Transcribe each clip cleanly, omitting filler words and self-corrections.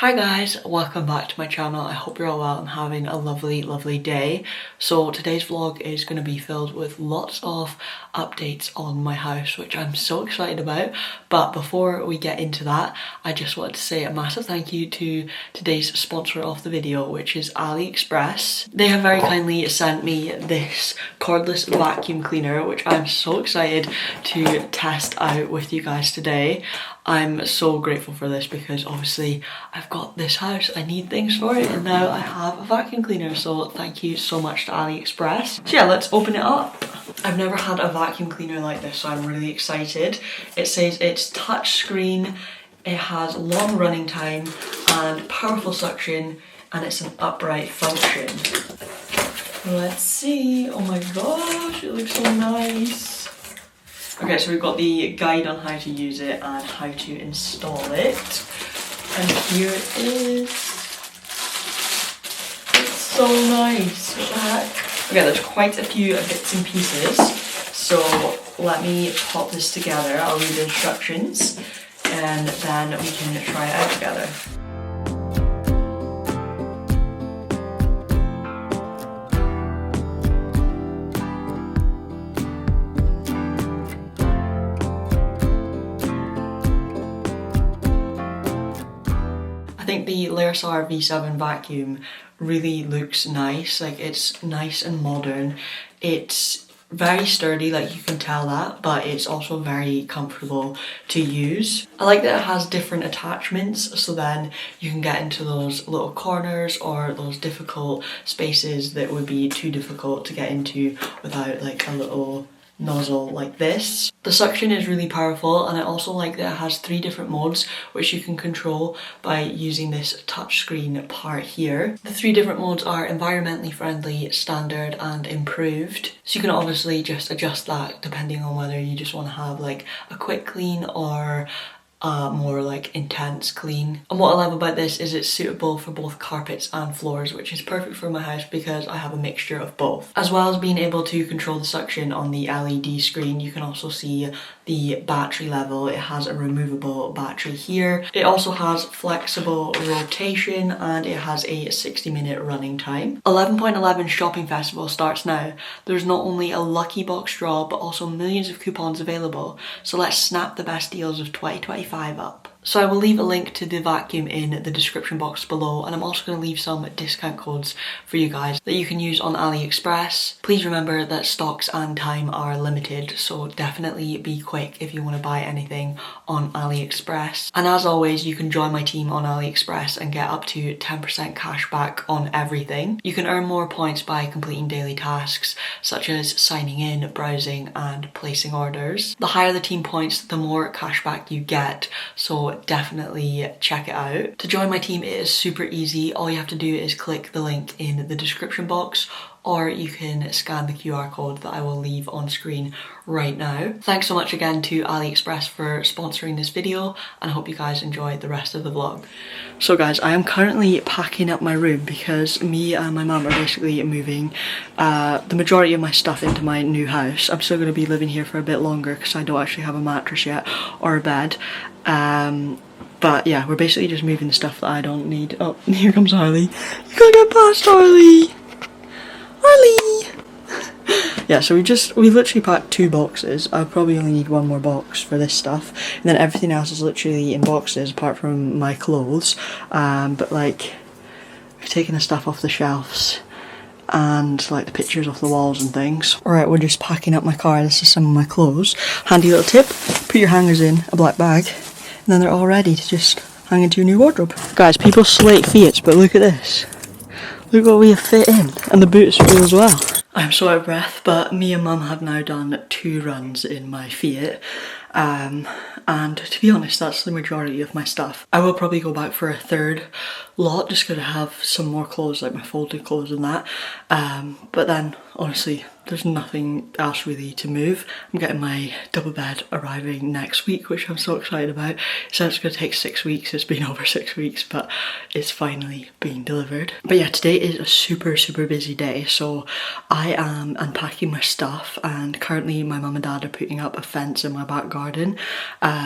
Hi guys, welcome back to my channel. I hope you're all well and having a lovely day. So today's vlog is going to be filled with lots of updates on my house, which I'm so excited about. But before we get into that, I just wanted to say a massive thank you to today's sponsor of the video, which is AliExpress. They have very kindly sent me this cordless vacuum cleaner, which I'm so excited to test out with you guys today. I'm so grateful for this because obviously I've got this house, I need things for it, and now I have a vacuum cleaner, so thank you so much to AliExpress. So yeah, let's open it up. I've never had a vacuum cleaner like this, so I'm really excited. It says it's touch screen, it has long running time and powerful suction, and it's an upright function. Let's see. Oh my gosh, it looks so nice. Okay, so we've got the guide on how to use it and how to install it. And here it is. It's so nice. What the heck? Okay, there's quite a few bits and pieces. So let me pop this together. I'll read the instructions and then we can try it out together. I think the Laersar V7 vacuum really looks nice, like it's nice and modern. It's very sturdy, like you can tell that, but it's also very comfortable to use. I like that it has different attachments, so then you can get into those little corners or those difficult spaces that would be too difficult to get into without like a little nozzle like this. The suction is really powerful, and I also like that it has 3 different modes which you can control by using this touchscreen part here. The 3 different modes are environmentally friendly, standard and improved. So you can obviously just adjust that depending on whether you just want to have like a quick clean or more like intense clean. And what I love about this is it's suitable for both carpets and floors, which is perfect for my house because I have a mixture of both. As well as being able to control the suction on the LED screen, you can also see the battery level. It has a removable battery here. It also has flexible rotation and it has a 60-minute running time. 11.11 Shopping Festival starts now. There's not only a lucky box draw but also millions of coupons available. So let's snap the best deals of 2025 up. So I will leave a link to the vacuum in the description box below, and I'm also going to leave some discount codes for you guys that you can use on AliExpress. Please remember that stocks and time are limited, so definitely be quick if you want to buy anything on AliExpress. And as always, you can join my team on AliExpress and get up to 10% cash back on everything. You can earn more points by completing daily tasks such as signing in, browsing and placing orders. The higher the team points, the more cash back you get, so definitely check it out. To join my team, it is super easy. All you have to do is click the link in the description box, or you can scan the QR code that I will leave on screen right now. Thanks so much again to AliExpress for sponsoring this video, and I hope you guys enjoy the rest of the vlog. So guys, I am currently packing up my room because me and my mum are basically moving the majority of my stuff into my new house. I'm still going to be living here for a bit longer because I don't actually have a mattress yet or a bed. But yeah, we're basically just moving the stuff that I don't need. Oh, here comes Harley. You gotta get past Harley! Harley! Yeah, so we literally packed 2 boxes. I probably only need 1 more box for this stuff. And then everything else is literally in boxes apart from my clothes. But like, we've taken the stuff off the shelves and like the pictures off the walls and things. Alright, we're just packing up my car. This is some of my clothes. Handy little tip, put your hangers in a black bag and then they're all ready to just hang into your new wardrobe. Guys, people slate Fiats, but look at this. Look what we have fit in, and the boots fit as well. I'm so out of breath, but me and mum have now done 2 runs in my Fiat. And to be honest, that's the majority of my stuff. I will probably go back for a 3rd lot just because I have some more clothes, like my folded clothes and that. But then, honestly, there's nothing else really to move. I'm getting my double bed arriving next week, which I'm so excited about. It said it's going to take 6 weeks. It's been over 6 weeks, but it's finally being delivered. But yeah, today is a super busy day. So I am unpacking my stuff, and currently my mum and dad are putting up a fence in my back garden garden,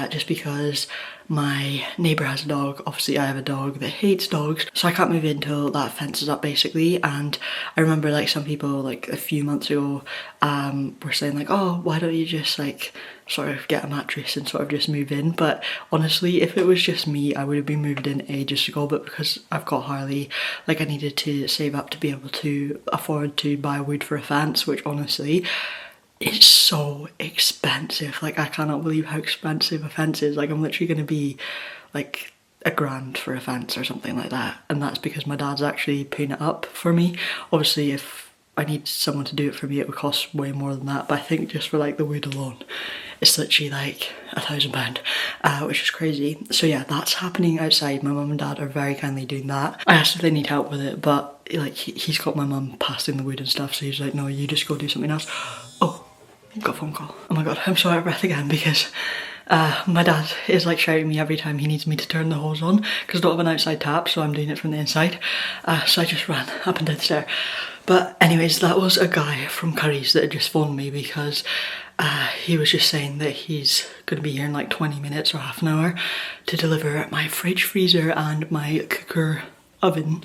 just because my neighbour has a dog. Obviously I have a dog that hates dogs, so I can't move in until that fence is up basically. And I remember like some people like a few months ago were saying like, oh, why don't you just like sort of get a mattress and sort of just move in. But honestly, if it was just me, I would have been moved in ages ago, but because I've got Harley, like I needed to save up to be able to afford to buy wood for a fence, which honestly, it's so expensive. Like I cannot believe how expensive a fence is. Like I'm literally going to be like £1,000 for a fence or something like that, and that's because my dad's actually putting it up for me. Obviously if I need someone to do it for me, it would cost way more than that, but I think just for like the wood alone it's literally like £1,000, which is crazy. So yeah, that's happening outside. My mum and dad are very kindly doing that. I asked if they need help with it, but like he's got my mum passing the wood and stuff, so he's like, no, you just go do something else. Oh, got a phone call. Oh my god, I'm so out of breath again because my dad is like shouting me every time he needs me to turn the hose on because I don't have an outside tap, so I'm doing it from the inside. So I just ran up and down the stair. But anyways, that was a guy from Currys that had just phoned me because he was just saying that he's going to be here in like 20 minutes or half an hour to deliver my fridge, freezer and my cooker oven,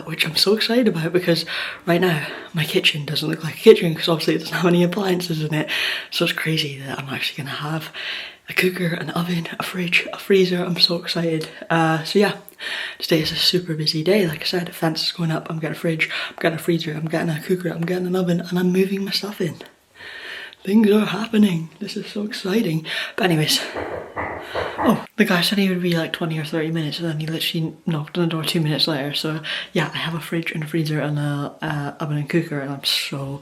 which I'm so excited about because right now my kitchen doesn't look like a kitchen because obviously it doesn't have any appliances in it. So it's crazy that I'm actually going to have a cooker, an oven, a fridge, a freezer. I'm so excited. So yeah, today is a super busy day. Like I said, a fence is going up, I'm getting a fridge, I'm getting a freezer, I'm getting a cooker, I'm getting an oven, and I'm moving my stuff in. Things are happening. This is so exciting. But anyways, oh, the guy said he would be like 20 or 30 minutes and then he literally knocked on the door 2 minutes later. So yeah, I have a fridge and a freezer and a oven and cooker, and I'm so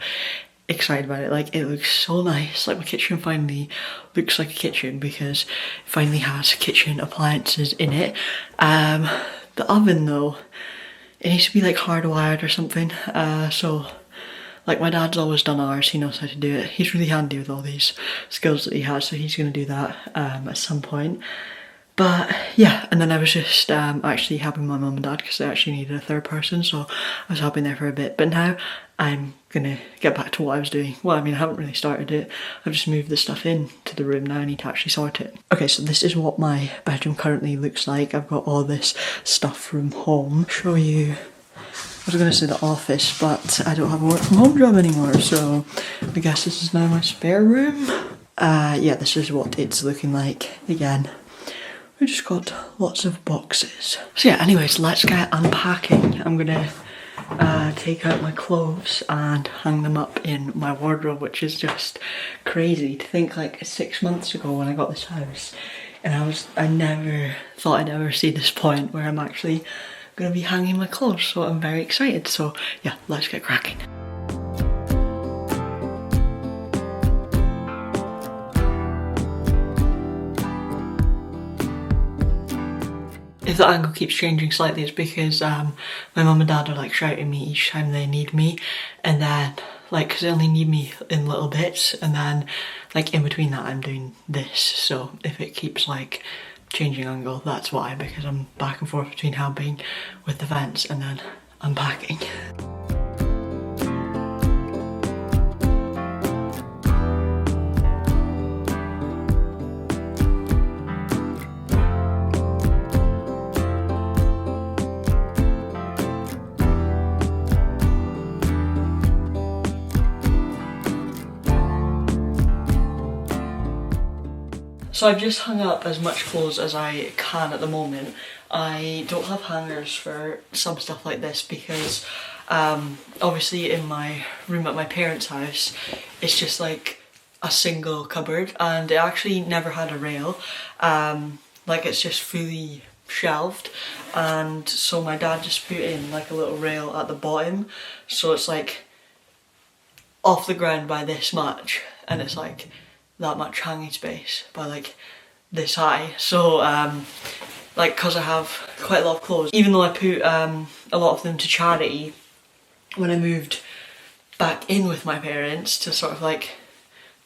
excited about it. Like it looks so nice. Like my kitchen finally looks like a kitchen because it finally has kitchen appliances in it. The oven though, it needs to be like hardwired or something. So like my dad's always done ours, he knows how to do it. He's really handy with all these skills that he has, so he's going to do that at some point. But yeah, and then I was just actually helping my mum and dad because they actually needed a third person, so I was helping there for a bit. But now I'm gonna get back to what I was doing. Well, I mean, I haven't really started it. I've just moved the stuff in to the room. Now I need to actually sort it. Okay, so this is what my bedroom currently looks like. I've got all this stuff from home. Show you. I was going to say the office, but I don't have a work from home job anymore, so I guess this is now my spare room. Yeah, this is what it's looking like again. We just got lots of boxes. So yeah, anyways, let's get unpacking. I'm gonna take out my clothes and hang them up in my wardrobe, which is just crazy to think like 6 months ago when I got this house, and I never thought I'd ever see this point where I'm actually gonna be hanging my clothes, so I'm very excited. So yeah, let's get cracking. If the angle keeps changing slightly, it's because my mum and dad are like shouting me each time they need me, and then like because they only need me in little bits, and then like in between that I'm doing this. So if it keeps like changing angle, that's why, because I'm back and forth between helping with the fence and then unpacking. So I've just hung up as much clothes as I can at the moment. I don't have hangers for some stuff like this because obviously in my room at my parents' house it's just like a single cupboard, and it actually never had a rail. Like it's just fully shelved, and so my dad just put in like a little rail at the bottom, so it's like off the ground by this much, and it's like that much hanging space by like this high. So like because I have quite a lot of clothes, even though I put a lot of them to charity when I moved back in with my parents to sort of like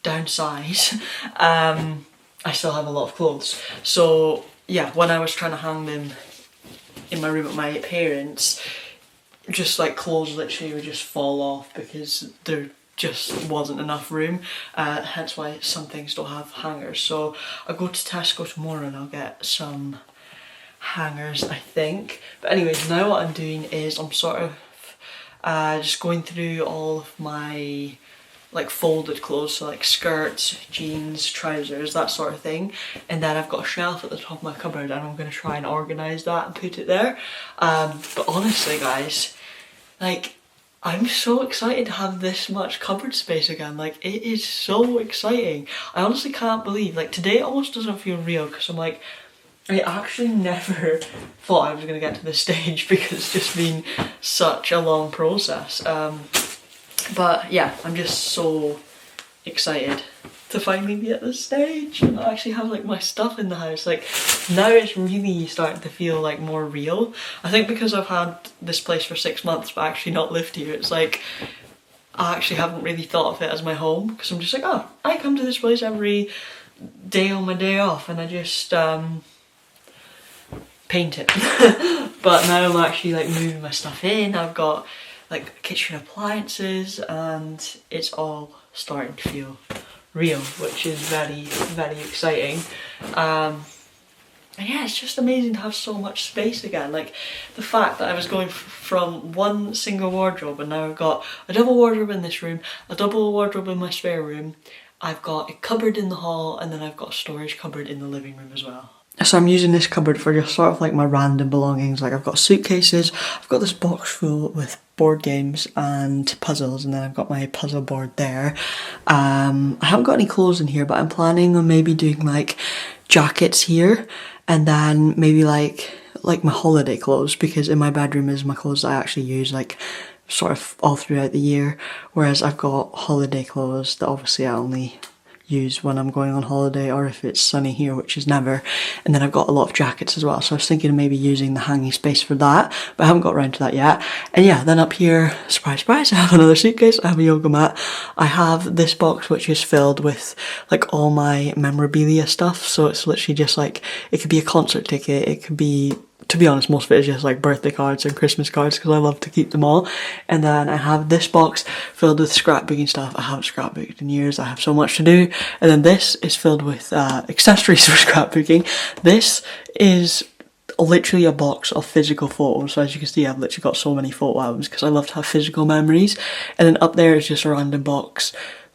downsize, I still have a lot of clothes. So yeah, when I was trying to hang them in my room at my parents', just like clothes literally would just fall off because they're just wasn't enough room, hence why some things don't have hangers. So I'll go to Tesco tomorrow and I'll get some hangers, I think. But anyways, now what I'm doing is I'm sort of just going through all of my like folded clothes, so like skirts, jeans, trousers, that sort of thing. And then I've got a shelf at the top of my cupboard and I'm going to try and organise that and put it there. But honestly guys, like, I'm so excited to have this much cupboard space again. Like, it is so exciting. I honestly can't believe, like, today almost doesn't feel real because I'm like, I actually never thought I was going to get to this stage because it's just been such a long process. But yeah, I'm just so excited to finally be at this stage. I actually have like my stuff in the house. Like, now it's really starting to feel like more real. I think because I've had this place for 6 months but actually not lived here, it's like I actually haven't really thought of it as my home, because I'm just like, oh, I come to this place every day on my day off and I just paint it. But now I'm actually like moving my stuff in. I've got like kitchen appliances and it's all starting to feel real, which is very, very exciting. And yeah, it's just amazing to have so much space again. Like, the fact that I was going from one single wardrobe and now I've got a double wardrobe in this room, a double wardrobe in my spare room, I've got a cupboard in the hall, and then I've got a storage cupboard in the living room as well. So I'm using this cupboard for just sort of like my random belongings. Like, I've got suitcases, I've got this box full with board games and puzzles, and then I've got my puzzle board there. I haven't got any clothes in here, but I'm planning on maybe doing like jackets here, and then maybe like my holiday clothes, because in my bedroom is my clothes that I actually use like sort of all throughout the year, whereas I've got holiday clothes that obviously I only use when I'm going on holiday or if it's sunny here, which is never. And then I've got a lot of jackets as well, so I was thinking of maybe using the hanging space for that, but I haven't got around to that yet. And yeah, then up here, surprise surprise, I have another suitcase, I have a yoga mat, I have this box which is filled with like all my memorabilia stuff. So it's literally just like, it could be a concert ticket, it could be, to be honest, most of it is just like birthday cards and Christmas cards because I love to keep them all. And then I have this box filled with scrapbooking stuff. I haven't scrapbooked in years, I have so much to do. And then this is filled with accessories for scrapbooking. This is literally a box of physical photos. So as you can see, I've literally got so many photo albums because I love to have physical memories. And then up there is just a random box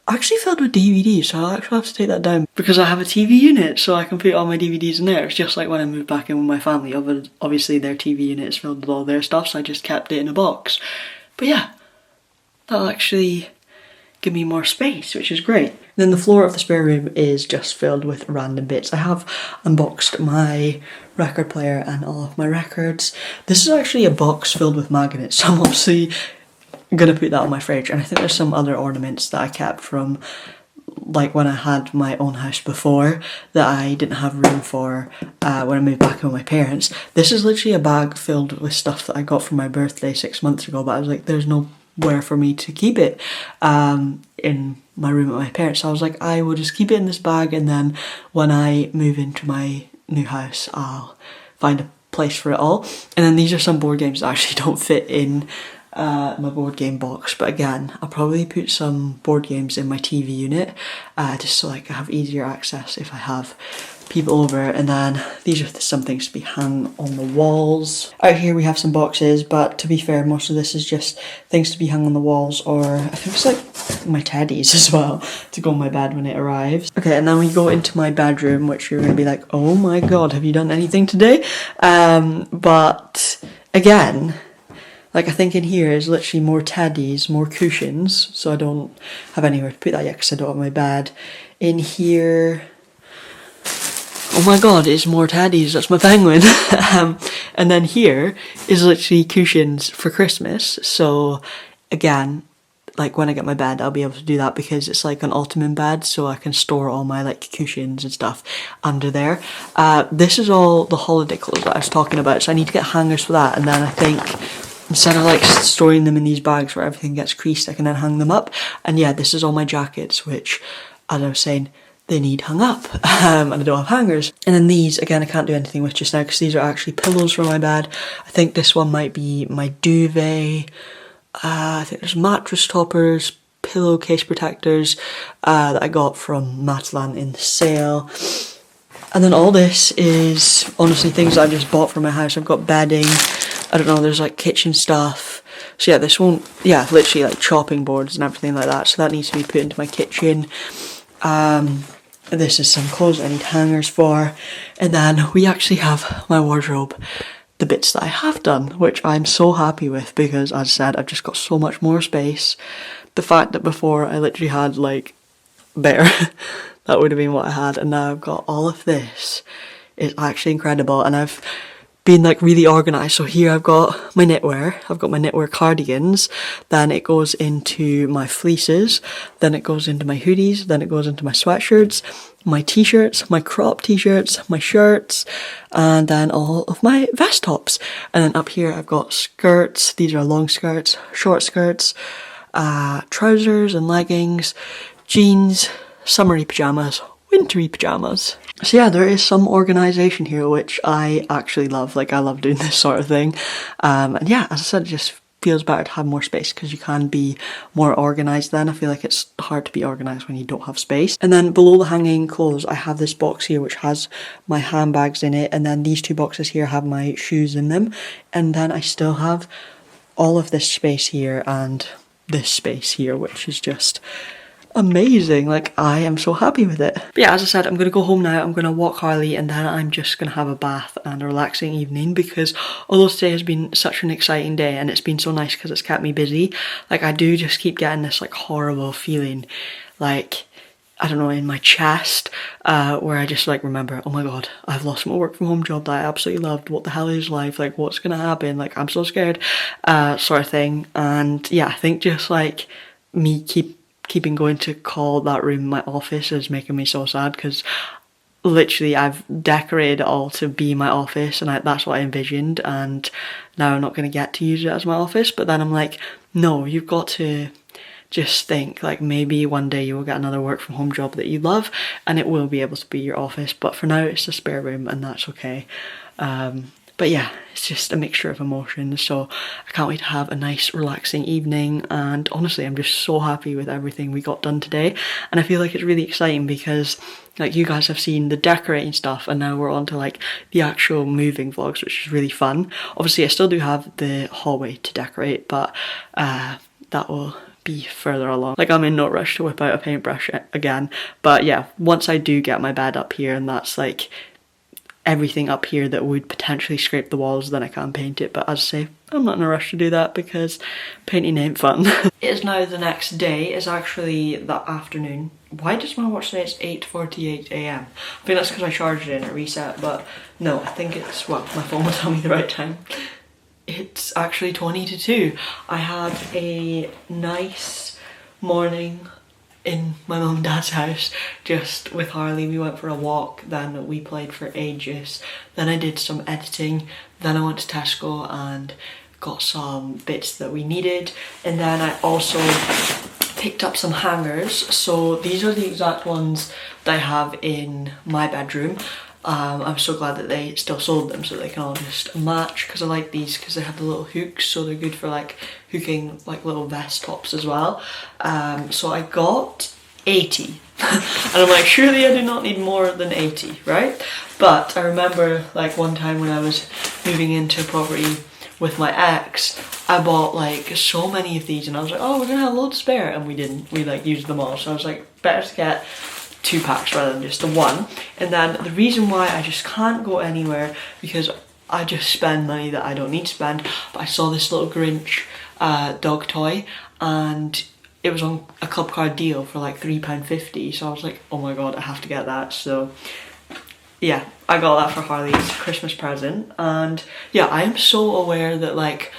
actually filled with DVDs, so I'll actually have to take that down because I have a TV unit, so I can put all my DVDs in there. It's just like when I moved back in with my family, obviously their TV unit is filled with all their stuff, so I just kept it in a box. But yeah, that'll actually give me more space, which is great. Then the floor of the spare room is just filled with random bits. I have unboxed my record player and all of my records. This is actually a box filled with magnets, so I'm obviously I'm gonna put that on my fridge. And I think there's some other ornaments that I kept from like when I had my own house before that I didn't have room for when I moved back in with my parents. This is literally a bag filled with stuff that I got for my birthday 6 months ago, but I was like, there's nowhere for me to keep it in my room at my parents'. So I was like, I will just keep it in this bag, and then when I move into my new house I'll find a place for it all. And then these are some board games that actually don't fit in my board game box, but again, I'll probably put some board games in my TV unit just so like I have easier access if I have people over. And then these are some things to be hung on the walls. Out here we have some boxes, but to be fair, most of this is just things to be hung on the walls, or I think it's like my teddies as well to go on my bed when it arrives. Okay, and then we go into my bedroom, which you're going to be like, oh my god, have you done anything today? But again, like I think in here is literally more teddies, more cushions, so I don't have anywhere to put that yet because I don't have my bed. In here, oh my god, it's more teddies, that's my penguin. And then here is literally cushions for Christmas, so again, like when I get my bed I'll be able to do that because it's like an ottoman bed, so I can store all my like cushions and stuff under there. This is all the holiday clothes that I was talking about, so I need to get hangers for that, and then I think instead of like storing them in these bags where everything gets creased, I can then hang them up. And yeah, this is all my jackets, which, as I was saying, they need hung up, and I don't have hangers. And then these, again, I can't do anything with just now because these are actually pillows for my bed. I think this one might be my duvet. I think there's mattress toppers, pillowcase protectors that I got from Matalan in the sale. And then all this is honestly things that I've just bought for my house. I've got bedding, I don't know, there's like kitchen stuff. So yeah, this won't, yeah, literally like chopping boards and everything like that. So that needs to be put into my kitchen. This is some clothes I need hangers for. And then we actually have my wardrobe, the bits that I have done, which I'm so happy with because, as I said, I've just got so much more space. The fact that before I literally had like bare, that would have been what I had, and now I've got all of this. It's actually incredible, and I've been like really organised. So here I've got my knitwear, I've got my knitwear cardigans, then it goes into my fleeces, then it goes into my hoodies, then it goes into my sweatshirts, my t-shirts, my crop t-shirts, my shirts, and then all of my vest tops. And then up here I've got skirts, these are long skirts, short skirts, trousers and leggings, jeans, summery pyjamas, wintry pyjamas. So yeah, there is some organisation here which I actually love. Like, I love doing this sort of thing. And yeah, as I said, it just feels better to have more space because you can be more organised then. I feel like it's hard to be organised when you don't have space. And then below the hanging clothes, I have this box here which has my handbags in it, and then these two boxes here have my shoes in them. And then I still have all of this space here and this space here, which is just amazing. Like, I am so happy with it. But yeah, as I said, I'm gonna go home now, I'm gonna walk Harley, and then I'm just gonna have a bath and a relaxing evening, because although today has been such an exciting day and it's been so nice because it's kept me busy, like, I do just keep getting this like horrible feeling, like, I don't know, in my chest, where I just like remember, oh my god, I've lost my work from home job that I absolutely loved, what the hell is life, like, what's gonna happen, like, I'm so scared, sort of thing. And yeah, I think just like me keeping going to call that room my office is making me so sad, because literally I've decorated it all to be my office, and that's what I envisioned, and now I'm not going to get to use it as my office. But then I'm like, no, you've got to just think, like, maybe one day you will get another work from home job that you love and it will be able to be your office, but for now it's a spare room and that's okay. But yeah, it's just a mixture of emotions, so I can't wait to have a nice relaxing evening. And honestly, I'm just so happy with everything we got done today, and I feel like it's really exciting because, like, you guys have seen the decorating stuff and now we're on to like the actual moving vlogs, which is really fun. Obviously I still do have the hallway to decorate, but that will be further along. Like, I'm in no rush to whip out a paintbrush again, but yeah, once I do get my bed up here and that's like everything up here that would potentially scrape the walls, then I can paint it. But as I say, I'm not in a rush to do that because painting ain't fun. It is now the next day. It's actually the afternoon. Why does my watch say it's 8:48 AM? I think that's because I charged it and it reset, but no, I think it's, well, my phone will tell me the right time. It's actually 20 to 2. I had a nice morning in my mum and dad's house, just with Harley. We went for a walk, then we played for ages, then I did some editing, then I went to Tesco and got some bits that we needed, and then I also picked up some hangers. So these are the exact ones that I have in my bedroom. I'm so glad that they still sold them so they can all just match, because I like these because they have the little hooks, so they're good for like hooking like little vest tops as well. So I got 80 and I'm like, surely I do not need more than 80, right? But I remember like one time when I was moving into a property with my ex, I bought like so many of these and I was like, oh, we're gonna have loads spare, and we didn't. We like used them all, so I was like, better to get 2 packs rather than just the one. And then the reason why I just can't go anywhere, because I just spend money that I don't need to spend, but I saw this little Grinch dog toy and it was on a club card deal for like £3.50, so I was like, oh my god, I have to get that. So yeah, I got that for Harley's Christmas present. And yeah, I am so aware that like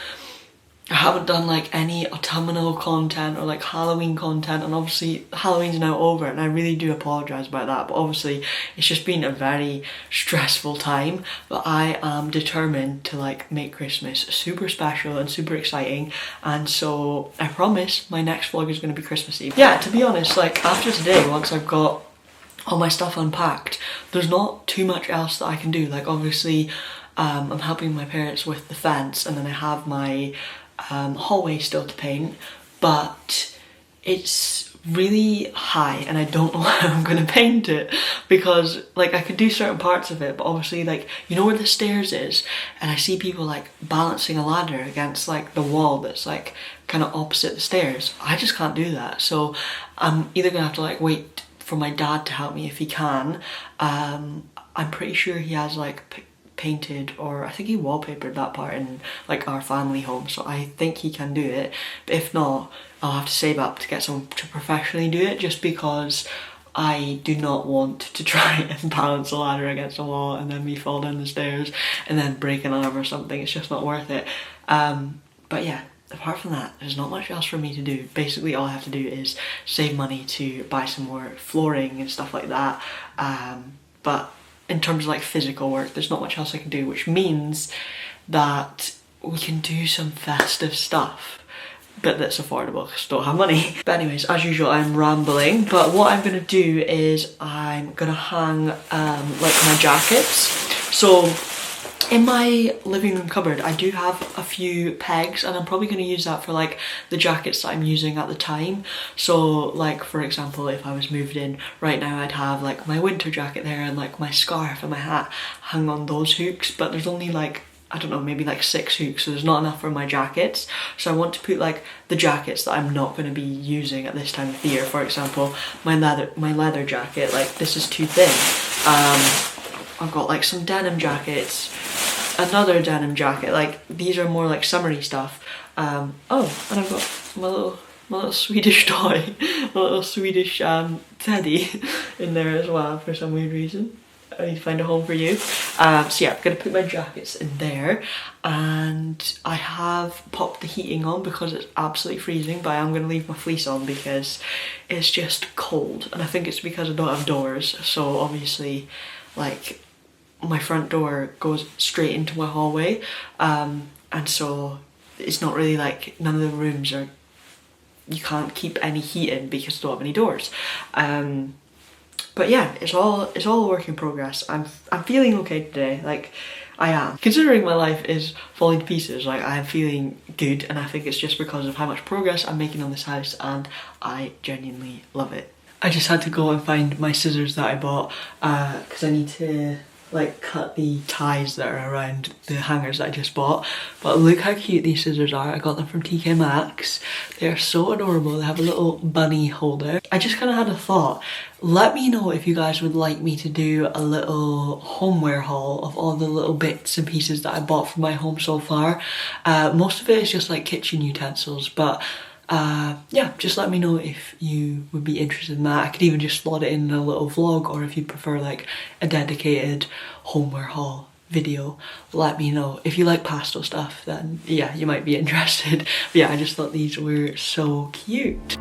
I haven't done like any autumnal content or like Halloween content, and obviously Halloween's now over and I really do apologise about that, but obviously it's just been a very stressful time. But I am determined to like make Christmas super special and super exciting, and so I promise my next vlog is going to be Christmas Eve. Yeah, to be honest, like after today, once I've got all my stuff unpacked, there's not too much else that I can do. Like obviously I'm helping my parents with the fence, and then I have my hallway still to paint, but it's really high and I don't know how I'm gonna paint it, because like I could do certain parts of it, but obviously like, you know where the stairs is, and I see people like balancing a ladder against like the wall that's like kind of opposite the stairs. I just can't do that, so I'm either gonna have to like wait for my dad to help me if he can. I'm pretty sure he has like painted, or I think he wallpapered that part in like our family home, so I think he can do it. But if not, I'll have to save up to get someone to professionally do it, just because I do not want to try and balance a ladder against a wall and then me fall down the stairs and then break an arm or something. It's just not worth it. But yeah, apart from that, there's not much else for me to do. Basically all I have to do is save money to buy some more flooring and stuff like that. But in terms of like physical work, there's not much else I can do, which means that we can do some festive stuff, but that's affordable because I don't have money. But anyways, as usual, I'm rambling, but what I'm gonna do is I'm gonna hang like my jackets. So in my living room cupboard, I do have a few pegs, and I'm probably going to use that for like the jackets that I'm using at the time. So like, for example, if I was moved in right now, I'd have like my winter jacket there and like my scarf and my hat hung on those hooks, but there's only like, I don't know, maybe like 6 hooks, so there's not enough for my jackets. So I want to put like the jackets that I'm not going to be using at this time of the year. For example, my leather jacket, like this is too thin. I've got like some denim jackets, another denim jacket, like these are more like summery stuff. Oh, and I've got my little Swedish toy, my little Swedish teddy in there as well for some weird reason. I need to find a home for you. So yeah, I'm gonna put my jackets in there, and I have popped the heating on because it's absolutely freezing, but I am gonna leave my fleece on because it's just cold, and I think it's because I don't have doors, so obviously like my front door goes straight into my hallway, and so it's not really like, none of the rooms are, you can't keep any heat in because you don't have any doors. But yeah, it's all a work in progress. I'm feeling okay today, like I am. Considering my life is falling to pieces, like I am feeling good, and I think it's just because of how much progress I'm making on this house, and I genuinely love it. I just had to go and find my scissors that I bought because I need to like cut the ties that are around the hangers that I just bought. But look how cute these scissors are. I got them from TK Maxx. They are so adorable. They have a little bunny holder. I just kind of had a thought. Let me know if you guys would like me to do a little homeware haul of all the little bits and pieces that I bought for my home so far. Most of it is just like kitchen utensils, but yeah, just let me know if you would be interested in that. I could even just slot it in a little vlog, or if you prefer like a dedicated homeware haul video, let me know. If you like pastel stuff, then yeah, you might be interested. But yeah, I just thought these were so cute.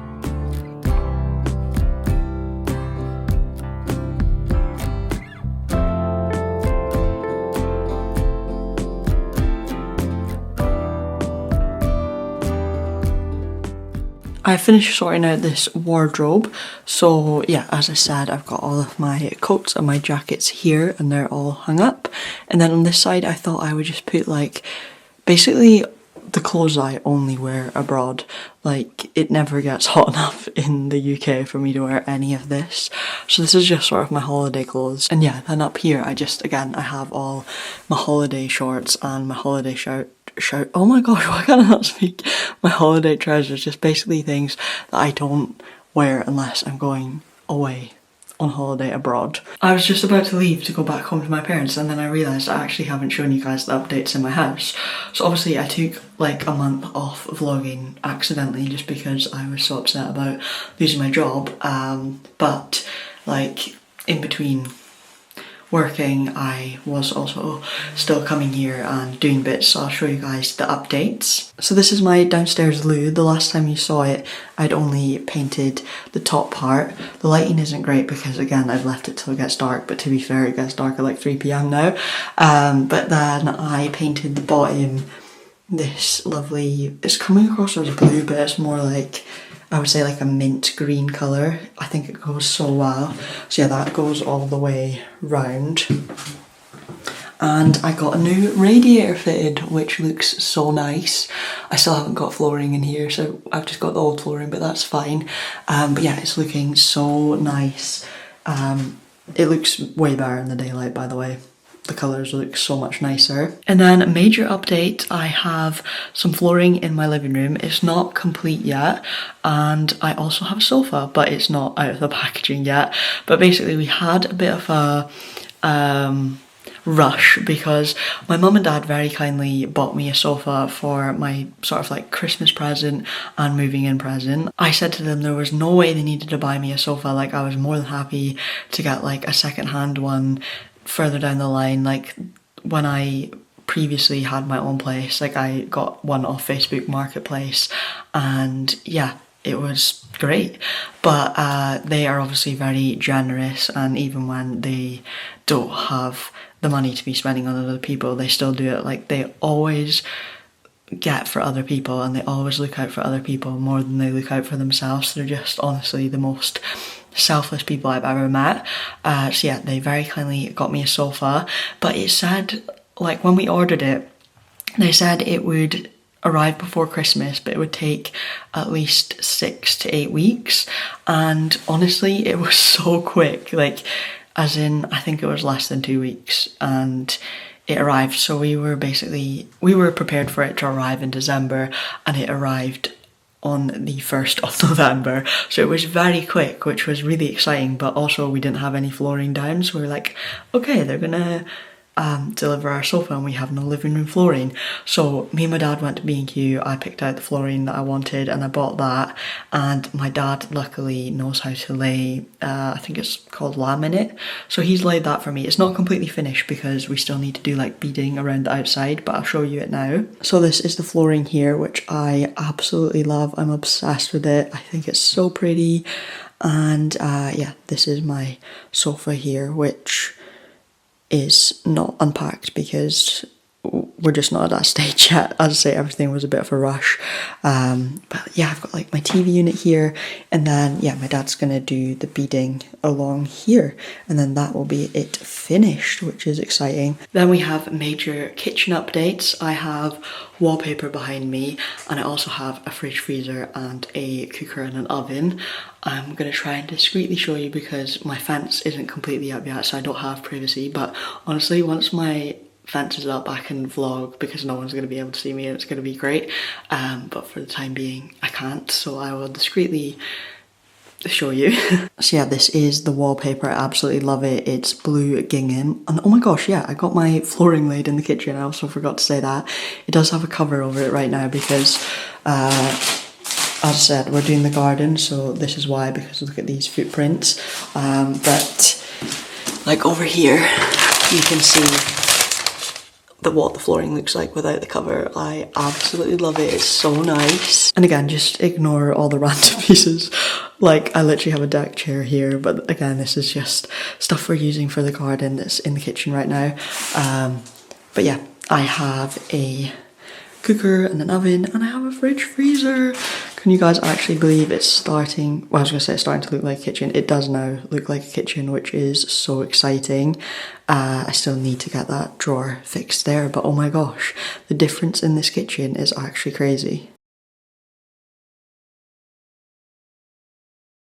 I finished sorting out this wardrobe, so yeah, as I said, I've got all of my coats and my jackets here, and they're all hung up. And then on this side, I thought I would just put like, basically the clothes I only wear abroad. Like, it never gets hot enough in the UK for me to wear any of this. So this is just sort of my holiday clothes. And yeah, then up here, I have all my holiday shorts and my holiday shirt. Oh my gosh, why can't I not speak? My holiday trousers, just basically things that I don't wear unless I'm going away on holiday abroad. I was just about to leave to go back home to my parents, and then I realised I actually haven't shown you guys the updates in my house. So obviously I took like a month off vlogging accidentally just because I was so upset about losing my job, but like in between working, I was also still coming here and doing bits, so I'll show you guys the updates. So this is my downstairs loo. The last time you saw it, I'd only painted the top part. The lighting isn't great because again, I've left it till it gets dark, but to be fair, it gets dark at like 3 PM now. But then I painted the bottom this lovely, it's coming across as blue, but it's more like, I would say like a mint green colour. I think it goes so well. So yeah, that goes all the way round. And I got a new radiator fitted, which looks so nice. I still haven't got flooring in here, so I've just got the old flooring, but that's fine. But yeah, it's looking so nice. It looks way better in the daylight, by the way. The colours look so much nicer. And then a major update, I have some flooring in my living room. It's not complete yet, and I also have a sofa, but it's not out of the packaging yet. But basically we had a bit of a rush because my mum and dad very kindly bought me a sofa for my sort of like Christmas present and moving in present. I said to them there was no way they needed to buy me a sofa. Like, I was more than happy to get like a second-hand one further down the line. Like, when I previously had my own place, like, I got one off Facebook Marketplace, and yeah, it was great. But they are obviously very generous, and even when they don't have the money to be spending on other people, they still do it. Like, they always get for other people, and they always look out for other people more than they look out for themselves. They're just honestly the most selfless people I've ever met. So yeah, they very kindly got me a sofa, but it said, like, when we ordered it, they said it would arrive before Christmas, but it would take at least 6 to 8 weeks. And honestly, it was so quick. Like, as in, I think it was less than 2 weeks, and it arrived. So we were prepared for it to arrive in December, and it arrived on the 1st of November. So it was very quick, which was really exciting, but also we didn't have any flooring down, so we were like, okay, they're gonna deliver our sofa and we have no living room flooring. So me and my dad went to B&Q, I picked out the flooring that I wanted and I bought that, and my dad luckily knows how to lay, I think it's called laminate, so he's laid that for me. It's not completely finished because we still need to do like beading around the outside, but I'll show you it now. So this is the flooring here, which I absolutely love. I'm obsessed with it. I think it's so pretty. And yeah, this is my sofa here, which is not unpacked because we're just not at that stage yet. As I say, everything was a bit of a rush. But yeah, I've got like my TV unit here, and then yeah, my dad's gonna do the beading along here, and then that will be it finished, which is exciting. Then we have major kitchen updates. I have wallpaper behind me, and I also have a fridge, freezer and a cooker and an oven. I'm gonna try and discreetly show you because my fence isn't completely up yet, so I don't have privacy, but honestly, once my fence is up, I can vlog because no one's going to be able to see me and it's going to be great. But for the time being, I can't, so I will discreetly show you. So yeah, this is the wallpaper. I absolutely love it. It's blue gingham, and oh my gosh, yeah, I got my flooring laid in the kitchen. I also forgot to say that. It does have a cover over it right now because as I said, we're doing the garden, so this is why, because look at these footprints. But like over here, you can see what the flooring looks like without the cover. I absolutely love it. It's so nice. And again, just ignore all the random pieces. Like, I literally have a deck chair here, but again, this is just stuff we're using for the garden that's in the kitchen right now. But yeah, I have a cooker and an oven, and I have a fridge, freezer. Can you guys actually believe it's starting, well, I was gonna say it's starting to look like a kitchen. It does now look like a kitchen, which is so exciting. I still need to get that drawer fixed there, but oh my gosh, the difference in this kitchen is actually crazy.